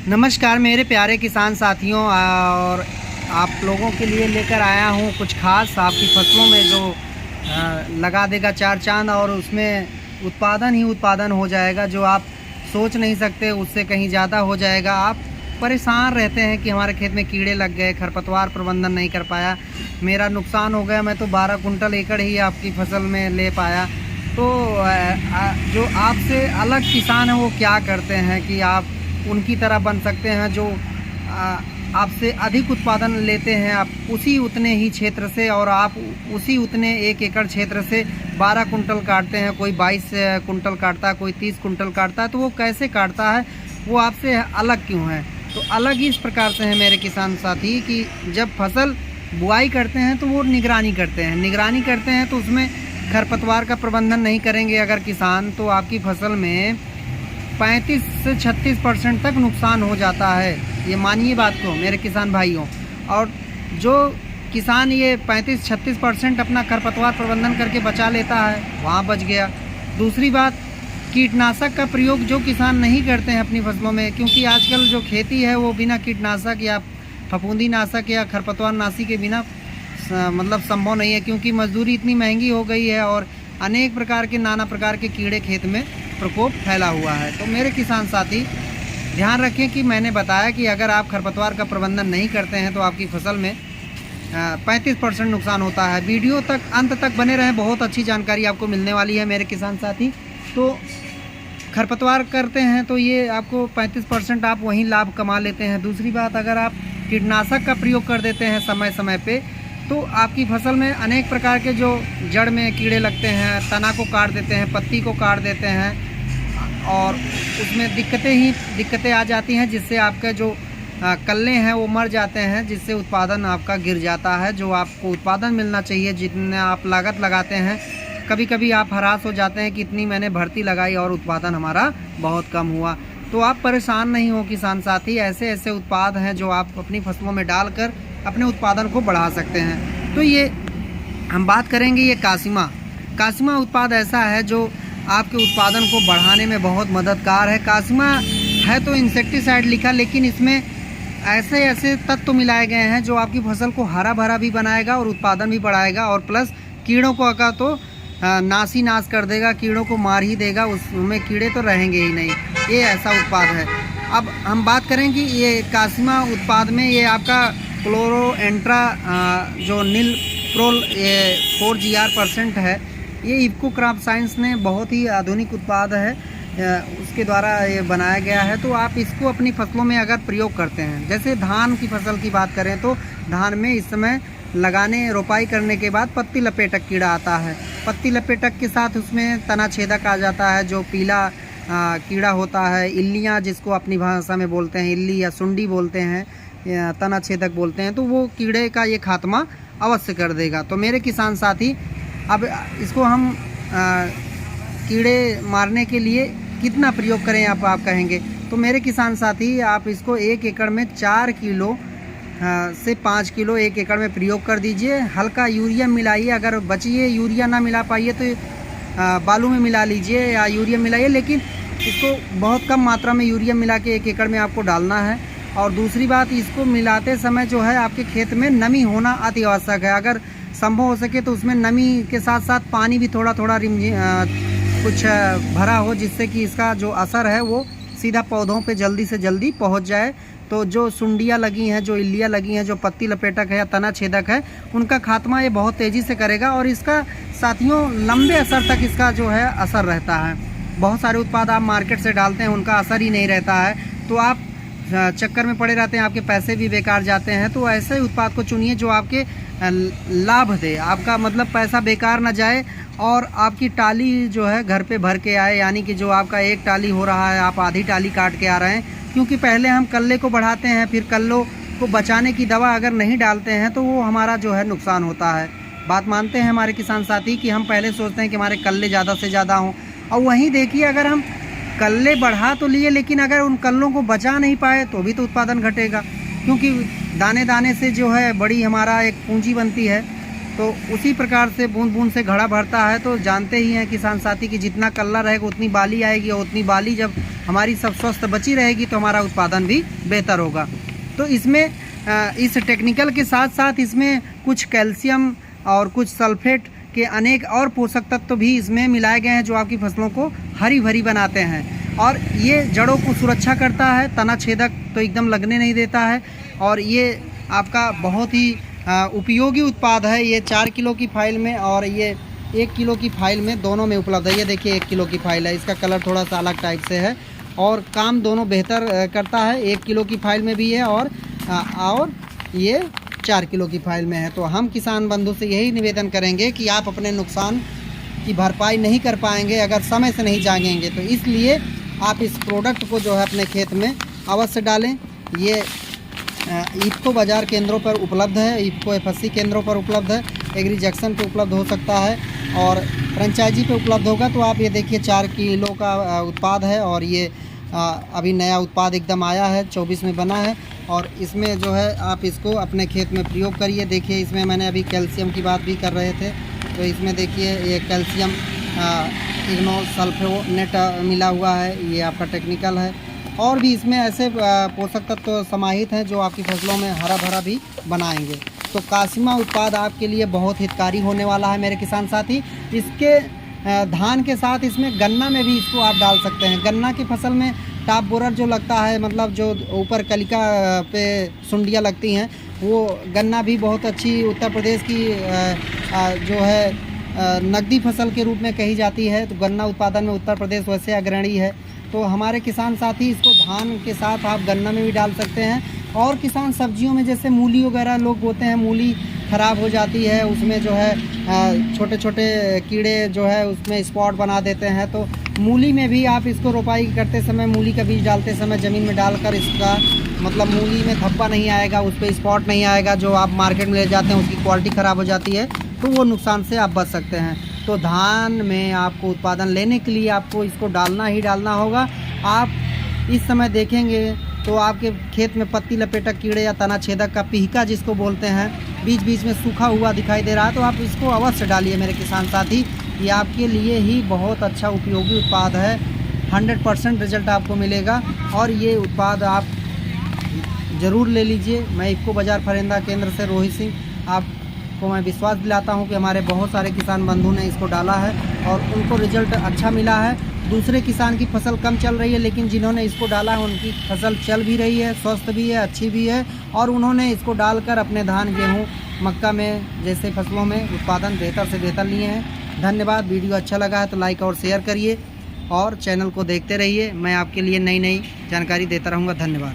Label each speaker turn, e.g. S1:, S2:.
S1: नमस्कार मेरे प्यारे किसान साथियों, और आप लोगों के लिए लेकर आया हूँ कुछ खास आपकी फसलों में जो लगा देगा चार चांद, और उसमें उत्पादन ही उत्पादन हो जाएगा। जो आप सोच नहीं सकते उससे कहीं ज़्यादा हो जाएगा। आप परेशान रहते हैं कि हमारे खेत में कीड़े लग गए, खरपतवार प्रबंधन नहीं कर पाया, मेरा नुकसान हो गया, मैं तो 12 कुंटल एकड़ ही आपकी फसल में ले पाया। तो जो आपसे अलग किसान है वो क्या करते हैं कि आप उनकी तरह बन सकते हैं, जो आपसे अधिक उत्पादन लेते हैं, आप उसी उतने ही क्षेत्र से, और आप उसी उतने 1 एकड़ क्षेत्र से 12 कुंटल काटते हैं। कोई 22 कुंटल काटता है, कोई 30 कुंटल काटता है। तो वो कैसे काटता है, वो आपसे अलग क्यों है? तो अलग ही इस प्रकार से है मेरे किसान साथी कि जब फसल बुआई करते हैं तो वो निगरानी करते हैं तो उसमें खरपतवार का प्रबंधन नहीं करेंगे अगर किसान, तो आपकी फसल में 35 से 36% तक नुकसान हो जाता है। ये मानिए बात को मेरे किसान भाइयों। और जो किसान ये 35-36% अपना खरपतवार प्रबंधन करके बचा लेता है, वहाँ बच गया। दूसरी बात, कीटनाशक का प्रयोग जो किसान नहीं करते हैं अपनी फसलों में, क्योंकि आजकल जो खेती है वो बिना कीटनाशक या फफूंदी नाशक या खरपतवार नाशी के बिना मतलब संभव नहीं है, क्योंकि मजदूरी इतनी महंगी हो गई है और अनेक प्रकार के नाना प्रकार के कीड़े खेत में प्रकोप फैला हुआ है। तो मेरे किसान साथी ध्यान रखें कि मैंने बताया कि अगर आप खरपतवार का प्रबंधन नहीं करते हैं तो आपकी फसल में 35% नुकसान होता है। वीडियो तक अंत तक बने रहें, बहुत अच्छी जानकारी आपको मिलने वाली है मेरे किसान साथी। तो खरपतवार करते हैं तो ये आपको 35% आप वहीं लाभ कमा लेते हैं। दूसरी बात, अगर आप कीटनाशक का प्रयोग कर देते हैं समय समय पे, तो आपकी फसल में अनेक प्रकार के जो जड़ में कीड़े लगते हैं, तना को काट देते हैं, पत्ती को काट देते हैं, और उसमें दिक्कतें आ जाती हैं, जिससे आपके जो कल्ले हैं वो मर जाते हैं, जिससे उत्पादन आपका गिर जाता है। जो आपको उत्पादन मिलना चाहिए, जितने आप लागत लगाते हैं, कभी कभी आप हरास हो जाते हैं कि इतनी मैंने भर्ती लगाई और उत्पादन हमारा बहुत कम हुआ। तो आप परेशान नहीं हो किसान साथी, ऐसे ऐसे उत्पाद हैं जो आप अपनी फसलों में डालकर अपने उत्पादन को बढ़ा सकते हैं। तो ये हम बात करेंगे, ये कासिमा उत्पाद ऐसा है जो आपके उत्पादन को बढ़ाने में बहुत मददगार है। कासिमा है तो इंसेक्टिसाइड लिखा, लेकिन इसमें ऐसे ऐसे तत्व मिलाए गए हैं जो आपकी फसल को हरा भरा भी बनाएगा और उत्पादन भी बढ़ाएगा, और प्लस कीड़ों को अगर तो नाश कर देगा, कीड़ों को मार ही देगा, उसमें कीड़े तो रहेंगे ही नहीं। ये ऐसा उत्पाद है। अब हम बात करें कि ये कासिमा उत्पाद में ये आपका क्लोरोएंट्रा जो नील प्रोल 4GR% है, ये इफ्को क्रॉप साइंस ने बहुत ही आधुनिक उत्पाद है, उसके द्वारा ये बनाया गया है। तो आप इसको अपनी फसलों में अगर प्रयोग करते हैं, जैसे धान की फसल की बात करें तो धान में इस समय रोपाई करने के बाद पत्ती लपेटक कीड़ा आता है। पत्ती लपेटक के साथ उसमें तना छेदक आ जाता है, जो पीला कीड़ा होता है, इल्लियाँ जिसको अपनी भाषा में बोलते हैं, इल्ली या सुंडी बोलते हैं, या तना छेदक बोलते हैं। तो वो कीड़े का ये खात्मा अवश्य कर देगा। तो मेरे किसान साथी, अब इसको हम कीड़े मारने के लिए कितना प्रयोग करें आप कहेंगे, तो मेरे किसान साथी आप इसको 1 एकड़ में 4 किलो से 5 किलो 1 एकड़ में प्रयोग कर दीजिए। हल्का यूरिया मिलाइए, अगर बचिए यूरिया ना मिला पाइए तो बालू में मिला लीजिए या यूरिया मिलाइए, लेकिन इसको बहुत कम मात्रा में यूरिया मिला के 1 एकड़ में आपको डालना है। और दूसरी बात, इसको मिलाते समय जो है आपके खेत में नमी होना अति आवश्यक है। अगर संभव हो सके तो उसमें नमी के साथ साथ पानी भी थोड़ा थोड़ा कुछ भरा हो, जिससे कि इसका जो असर है वो सीधा पौधों पे जल्दी से जल्दी पहुंच जाए। तो जो सुंडियाँ लगी हैं, जो इल्लियाँ लगी हैं, जो पत्ती लपेटक है या तना छेदक है, उनका खात्मा ये बहुत तेज़ी से करेगा, और इसका साथियों लंबे असर तक इसका जो है असर रहता है। बहुत सारे उत्पाद आप मार्केट से डालते हैं, उनका असर ही नहीं रहता है, तो आप चक्कर में पड़े रहते हैं, आपके पैसे भी बेकार जाते हैं। तो ऐसे उत्पाद को चुनिए जो आपके लाभ दे, आपका मतलब पैसा बेकार ना जाए, और आपकी टाली जो है घर पे भर के आए, यानी कि जो आपका 1 टाली हो रहा है आप आधी टाली काट के आ रहे हैं। क्योंकि पहले हम कल्ले को बढ़ाते हैं, फिर कल्लों को बचाने की दवा अगर नहीं डालते हैं तो वो हमारा जो है नुकसान होता है। बात मानते हैं हमारे किसान साथी कि हम पहले सोचते हैं कि हमारे कल्ले ज़्यादा से ज़्यादा हों, और वहीं देखिए अगर हम कल्ले बढ़ा तो लिए, लेकिन अगर उन कल्लों को बचा नहीं पाए तो भी तो उत्पादन घटेगा, क्योंकि दाने दाने से जो है बड़ी हमारा एक पूंजी बनती है। तो उसी प्रकार से बूंद बूंद से घड़ा भरता है। तो जानते ही हैं किसान साथी कि जितना कल्ला रहेगा उतनी बाली आएगी, और उतनी बाली जब हमारी सब स्वस्थ बची रहेगी तो हमारा उत्पादन भी बेहतर होगा। तो इसमें इस टेक्निकल के साथ साथ इसमें कुछ कैल्शियम और कुछ सल्फेट के अनेक और पोषक तत्व भी इसमें मिलाए गए हैं, जो आपकी फसलों को हरी भरी बनाते हैं। और ये जड़ों को सुरक्षा करता है, तना छेदक तो एकदम लगने नहीं देता है। और ये आपका बहुत ही उपयोगी उत्पाद है। ये 4 किलो की फाइल में और ये 1 किलो की फाइल में, दोनों में उपलब्ध है। ये देखिए 1 किलो की फाइल है, इसका कलर थोड़ा सा अलग टाइप से है और काम दोनों बेहतर करता है। 1 किलो की फाइल में भी है और ये 4 किलो की फाइल में है। तो हम किसान बंधु से यही निवेदन करेंगे कि आप अपने नुकसान की भरपाई नहीं कर पाएंगे अगर समय से नहीं जागेंगे। तो इसलिए आप इस प्रोडक्ट को जो है अपने खेत में अवश्य डालें। ये इफ्को बाज़ार केंद्रों पर उपलब्ध है, इफ्को FSC केंद्रों पर उपलब्ध है, एग्री जंक्शन पे उपलब्ध हो सकता है और फ्रेंचाइजी पे उपलब्ध होगा। तो आप ये देखिए 4 किलो का उत्पाद है और ये अभी नया उत्पाद एकदम आया है, 24 में बना है। और इसमें जो है आप इसको अपने खेत में प्रयोग करिए। देखिए इसमें मैंने अभी कैल्शियम की बात भी कर रहे थे, तो इसमें देखिए ये कैल्शियम इग्नो सल्फोनेट मिला हुआ है, ये आपका टेक्निकल है। और भी इसमें ऐसे पोषक तत्व समाहित हैं जो आपकी फसलों में हरा भरा भी बनाएंगे। तो कासिमा उत्पाद आपके लिए बहुत हितकारी होने वाला है मेरे किसान साथी। इसके धान के साथ इसमें गन्ना में भी इसको आप डाल सकते हैं। गन्ना की फसल में टॉप बोरर जो लगता है, मतलब जो ऊपर कलिका पे सुंडियाँ लगती हैं, वो गन्ना भी बहुत अच्छी उत्तर प्रदेश की जो है नकदी फसल के रूप में कही जाती है। तो गन्ना उत्पादन में उत्तर प्रदेश वैसे अग्रणी है। तो हमारे किसान साथी इसको धान के साथ आप गन्ना में भी डाल सकते हैं। और किसान सब्जियों में जैसे मूली वगैरह लोग बोते हैं, मूली ख़राब हो जाती है, उसमें जो है छोटे छोटे कीड़े जो है उसमें स्पॉट बना देते हैं। तो मूली में भी आप इसको रोपाई करते समय, मूली का बीज डालते समय ज़मीन में डालकर इसका मतलब मूली में धब्बा नहीं आएगा, उस पर स्पॉट नहीं आएगा। जो आप मार्केट में ले जाते हैं उसकी क्वालिटी ख़राब हो जाती है, तो वो नुकसान से आप बच सकते हैं। तो धान में आपको उत्पादन लेने के लिए आपको इसको डालना ही डालना होगा। आप इस समय देखेंगे तो आपके खेत में पत्ती लपेटक कीड़े या तना छेदक का पिहका जिसको बोलते हैं, बीच बीच में सूखा हुआ दिखाई दे रहा है, तो आप इसको अवश्य डालिए मेरे किसान साथी। ये आपके लिए ही बहुत अच्छा उपयोगी उत्पाद है, 100% रिजल्ट आपको मिलेगा। और ये उत्पाद आप ज़रूर ले लीजिए। मैं इफ्को बाज़ार फरेंदा केंद्र से रोहित सिंह आपको मैं विश्वास दिलाता हूँ कि हमारे बहुत सारे किसान बंधु ने इसको डाला है और उनको रिजल्ट अच्छा मिला है। दूसरे किसान की फसल कम चल रही है, लेकिन जिन्होंने इसको डाला है उनकी फसल चल भी रही है, स्वस्थ भी है, अच्छी भी है। और उन्होंने इसको डालकर अपने धान, गेहूँ, मक्का में जैसे फसलों में उत्पादन बेहतर से बेहतर लिए हैं। धन्यवाद। वीडियो अच्छा लगा है तो लाइक और शेयर करिए और चैनल को देखते रहिए। मैं आपके लिए नई नई जानकारी देता रहूँगा। धन्यवाद।